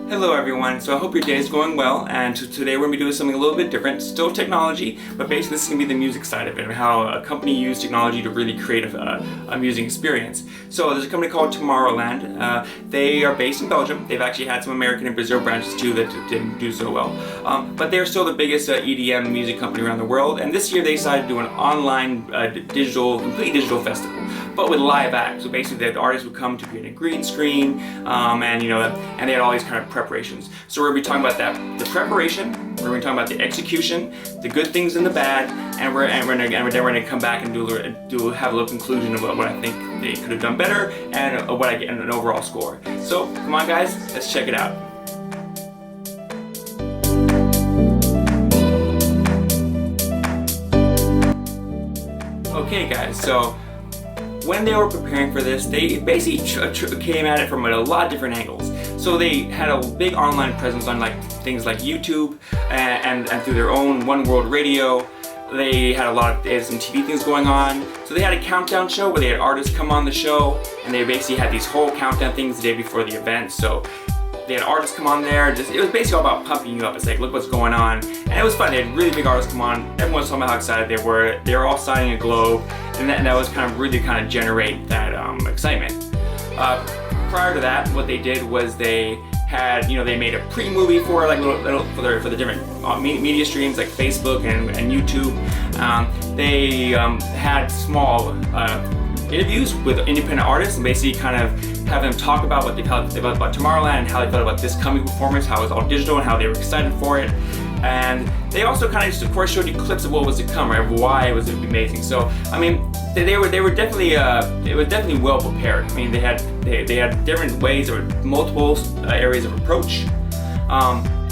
Hello everyone, so I hope your day is going well, and today we're going to be doing something a little bit different. Still technology, but basically this is going to be the music side of it, and how a company used technology to really create a music experience. So there's a company called Tomorrowland. They are based in Belgium. They've actually had some American and Brazil branches too that didn't do so well. But they're still the biggest EDM music company around the world, and this year they decided to do an online complete digital festival, but with live acts. So basically the artists would come to be in a green screen, and they had all these kind of preparations. So we're going to be talking about that, the preparation, we're going to be talking about the execution, the good things and the bad, and we're going to come back and have a little conclusion of what I think they could have done better, and what I get in an overall score. So come on guys, let's check it out. Okay guys, so when they were preparing for this, they basically came at it from a lot of different angles. So they had a big online presence on things like YouTube and through their own One World Radio. They had some TV things going on. So they had a countdown show where they had artists come on the show, and they basically had these whole countdown things the day before the event. So they had artists come on there. It was basically all about pumping you up. It's like, look what's going on. And it was fun. They had really big artists come on. Everyone was talking about how excited they were. They were all signing a globe. And that was really generate that excitement. Prior to that, what they did was they had, they made a pre-movie for for the different media streams like Facebook and YouTube. They had small interviews with independent artists and basically kind of have them talk about what they felt about Tomorrowland and how they felt about this coming performance, how it was all digital and how they were excited for it. And they also kind of just, of course, showed you clips of what was to come, right? Why it was amazing. So, I mean, they were definitely well prepared. I mean, they had different ways, there were multiple areas of approach.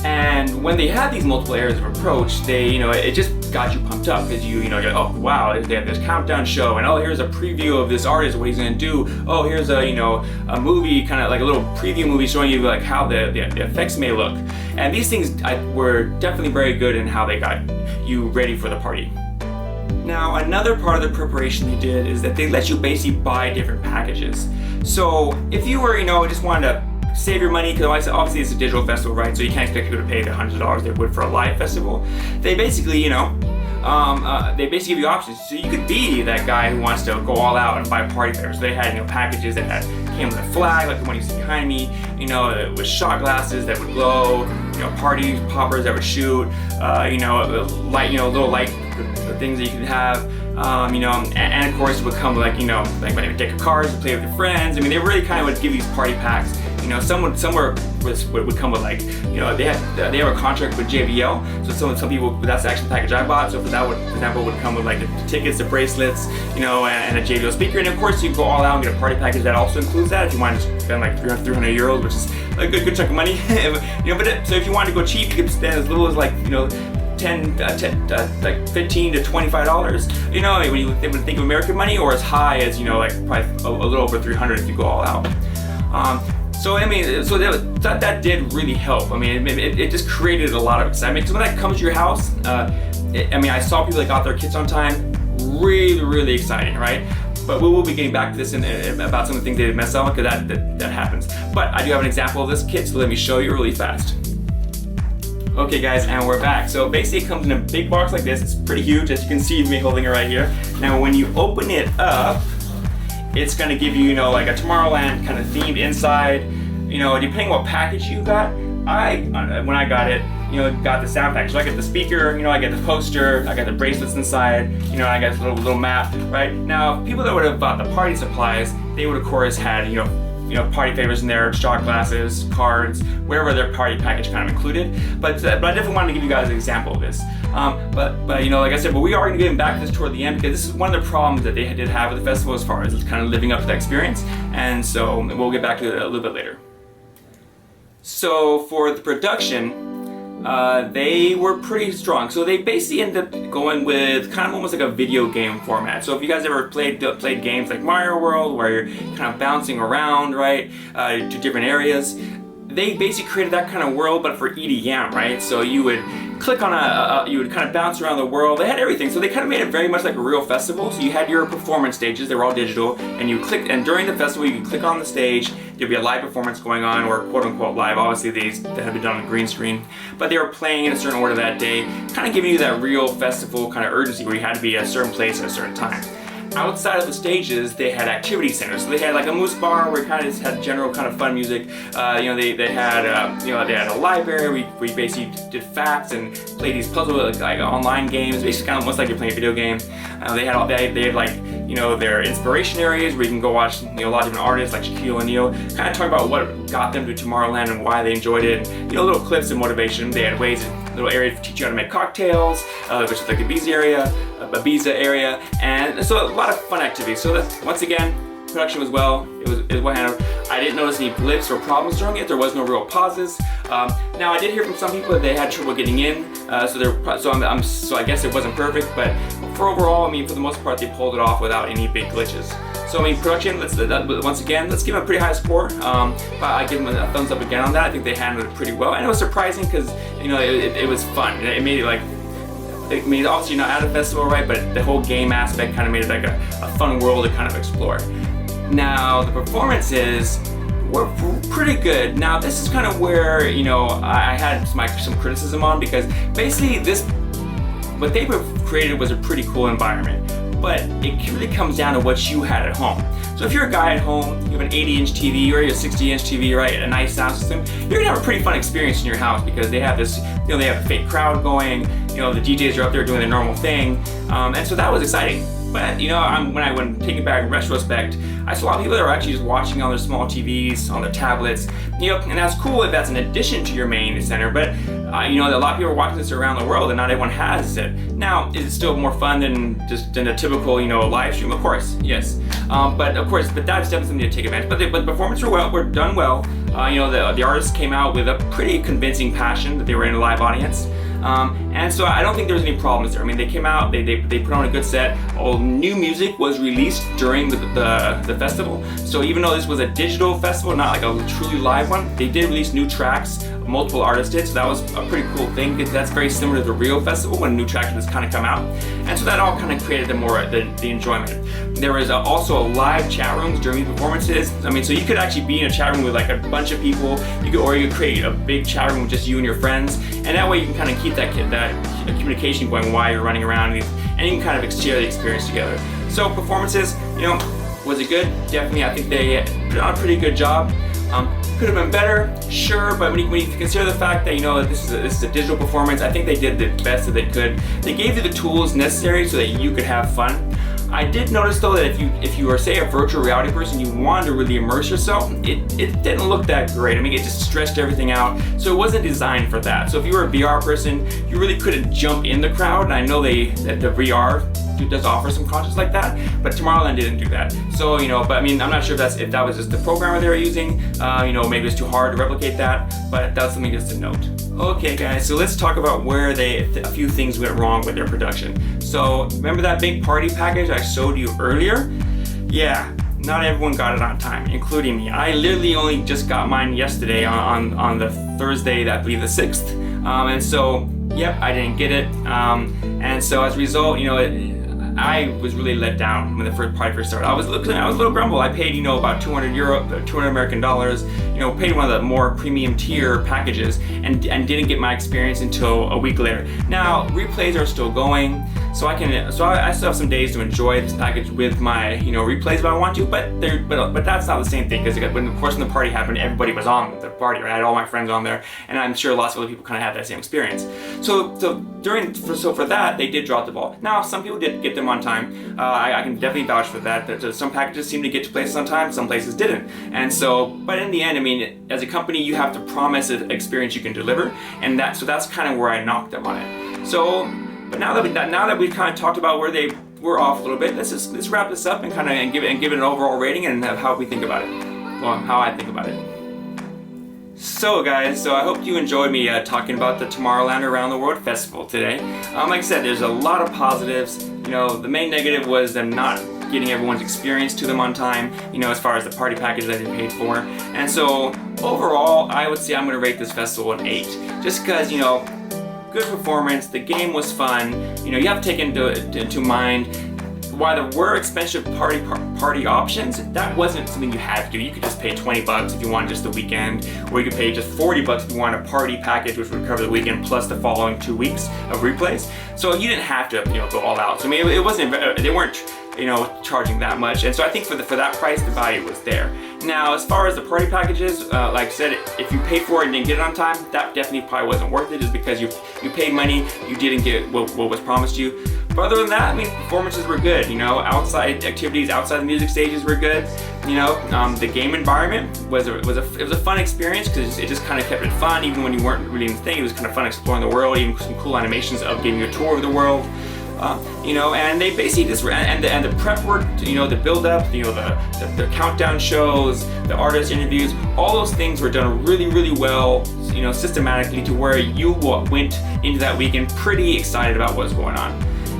And when they had these multiple areas of approach, it just got you pumped up because you're like, oh wow, they have this countdown show, and oh, here's a preview of this artist, what he's gonna do. Oh, here's a movie, kind of like a little preview movie showing you like how the effects may look. And these things were definitely very good in how they got you ready for the party. Now, another part of the preparation they did is that they let you basically buy different packages. So if you were, just wanted to save your money, because obviously it's a digital festival, right? So you can't expect people to pay the $100s they would for a live festival. They basically, they basically give you options. So you could be that guy who wants to go all out and buy party favors. So they had, packages that came with a flag, like the one you see behind me, with shot glasses that would glow, party poppers that would shoot, little light things that you could have, and of course it would come with like a deck of cards to play with your friends. I mean, they really kind of would give these party packs. Some would come with they have a contract with JBL, so some people, that's the actual package I bought. So for example, would come with like the tickets, the bracelets, and a JBL speaker, and of course you go all out and get a party package that also includes that if you want to spend like 300 euros, which is a good chunk of money. So if you want to go cheap, you could spend as little as like 15 to $25, when you would think of American money, or as high as probably a little over 300 if you go all out. So I mean, that did really help. I mean, it just created a lot of excitement, because when that comes to your house, I saw people that got their kits on time, really exciting, right? But we will be getting back to this about some of the things they did mess up, because that happens. But I do have an example of this kit, so let me show you really fast. Okay guys, and we're back. So basically it comes in a big box like this. It's pretty huge, as you can see me holding it right here. Now when you open it up, it's going to give you, like a Tomorrowland kind of themed inside. Depending what package you got, when I got it, got the sound package. So I get the speaker, I get the poster, I got the bracelets inside, I got this little map, right? Now, people that would have bought the party supplies, they would of course had, party favors in there, shot glasses, cards, wherever their party package kind of included. But I definitely wanted to give you guys an example of this. But like I said, we are going to get back to this toward the end, because this is one of the problems that they did have with the festival as far as kind of living up to the experience. And so we'll get back to it a little bit later. So for the production, they were pretty strong. So they basically ended up going with kind of almost like a video game format. So if you guys ever played games like Mario World, where you're kind of bouncing around, right, to different areas, they basically created that kind of world, but for EDM, right? So you would click on you would kind of bounce around the world. They had everything, so they kind of made it very much like a real festival. So you had your performance stages, they were all digital, and you click, and during the festival you could click on the stage, there'd be a live performance going on, or quote-unquote live. Obviously, they had been done on green screen, but they were playing in a certain order that day, kind of giving you that real festival kind of urgency where you had to be at a certain place at a certain time. Outside of the stages, they had activity centers. So they had like a moose bar where you kind of just had general kind of fun music. They had a library. We basically did facts and played these puzzle like online games, basically kind of almost like you're playing a video game. They had their inspiration areas where you can go watch a lot of different artists like Shaquille O'Neal, kind of talk about what got them to Tomorrowland and why they enjoyed it. And, little clips of motivation. They had little areas to teach you how to make cocktails, which is like the Ibiza area, and so a lot of fun activities. So that, once again, production was well. It was well handled. I didn't notice any blips or problems during it. There was no real pauses. Now I did hear from some people that they had trouble getting in, so I guess it wasn't perfect. But for overall, for the most part, they pulled it off without any big glitches. So production, let's give them a pretty high score. But I give them a thumbs up again on that. I think they handled it pretty well, and it was surprising because it was fun. It made it obviously you're not at a festival, right? But the whole game aspect kind of made it like a fun world to kind of explore. Now the performances were pretty good. Now this is kind of where I had some criticism on, because basically what they created was a pretty cool environment. But it really comes down to what you had at home. So if you're a guy at home, you have an 80-inch TV or a 60-inch TV, right, a nice sound system, you're gonna have a pretty fun experience in your house, because they have this, they have a fake crowd going, the DJs are up there doing their normal thing, and so that was exciting. But when taking back in retrospect, I saw a lot of people that are actually just watching on their small TVs, on their tablets, and that's cool if that's an addition to your main center. But a lot of people are watching this around the world, and not everyone has it. Now, is it still more fun than a typical live stream? Of course, yes. But that's definitely something to take advantage. But the performances were done well. The artists came out with a pretty convincing passion that they were in a live audience. And so I don't think there was any problems there. They came out, they put on a good set. All new music was released during the festival. So even though this was a digital festival, not like a truly live one, they did release new tracks. Multiple artists did, so that was a pretty cool thing, because that's very similar to the real festival when new tracks just kind of come out. And so that all kind of created the enjoyment. There was also live chat rooms during the performances. So you could actually be in a chat room with like a bunch of people, or you could create a big chat room with just you and your friends, and that way you can kind of keep that communication going while you're running around, and you can kind of share the experience together. So performances, was it good? Definitely, I think they put on a pretty good job. Could have been better, sure, but when you consider the fact that this is a digital performance, I think they did the best that they could. They gave you the tools necessary so that you could have fun. I did notice though that if you are, say, a virtual reality person, you wanted to really immerse yourself, it didn't look that great. It just stretched everything out, so it wasn't designed for that. So if you were a VR person, you really couldn't jump in the crowd, and I know that the VR does offer some content like that, but Tomorrowland didn't do that. So but I'm not sure if that was just the programmer they were using. Maybe it's too hard to replicate that, but that's something just to note. Okay guys, so let's talk about where a few things went wrong with their production. So remember that big party package I showed you earlier? Yeah, not everyone got it on time, including me. I literally only just got mine yesterday on the Thursday, I believe the 6th. And so, yep, I didn't get it. And so as a result, I was really let down when the party first started. I was a little grumbled. I paid, about 200 American dollars, paid one of the more premium tier packages, and didn't get my experience until a week later. Now, replays are still going, so I still have some days to enjoy this package with my, replays if I want to, but that's not the same thing, because when the party happened, everybody was on the party, right? I had all my friends on there, and I'm sure lots of other people kind of had that same experience. So for that, they did drop the ball. Now, some people did get them on time. I can definitely vouch for that. Some packages seem to get to places on time, some places didn't. And so, but in the end, as a company, you have to promise an experience you can deliver, and that's kind of where I knocked them on it. So, but now that we've kind of talked about where they were off a little bit, let's wrap this up and give it an overall rating and how we think about it. Well, how I think about it. So guys, I hope you enjoyed me talking about the Tomorrowland Around the World Festival today. Like I said, there's a lot of positives. The main negative was them not getting everyone's experience to them on time, as far as the party package that they paid for. And so overall, I would say I'm going to rate this festival an 8. Just because, good performance, the game was fun. You have to take into mind, while there were expensive party party options, that wasn't something you had to do. You could just pay $20 if you wanted just the weekend, or you could pay just $40 if you wanted a party package, which would cover the weekend plus the following 2 weeks of replays. So you didn't have to, go all out. So I mean, it wasn't, they weren't, charging that much. And so I think for that price, the value was there. Now, as far as the party packages, like I said, if you paid for it and didn't get it on time, that definitely probably wasn't worth it, just because you paid money, you didn't get what was promised you. But other than that, I mean, performances were good. Outside activities, outside the music stages were good. The game environment was a fun experience, because it just kind of kept it fun, even when you weren't really in the thing. It was kind of fun exploring the world, even some cool animations of giving you a tour of the world. And they basically just and the prep work, the build up, the countdown shows, the artist interviews, all those things were done really, really well, systematically, to where you went into that weekend pretty excited about what's going on.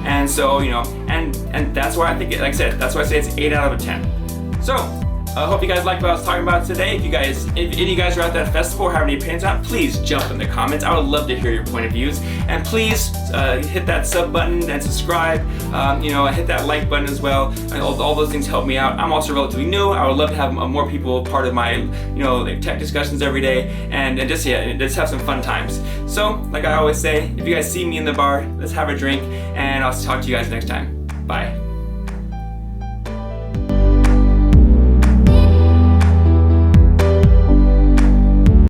And so, and that's why I think, like I said, that's why I say it's 8 out of 10. So, I hope you guys liked what I was talking about today. If any of you guys are at that festival or have any opinions on it, please jump in the comments. I would love to hear your point of views. And please hit that sub button and subscribe. Hit that like button as well. All those things help me out. I'm also relatively new. I would love to have more people part of my, tech discussions every day, and just have some fun times. So, like I always say, if you guys see me in the bar, let's have a drink, and I'll talk to you guys next time. Bye.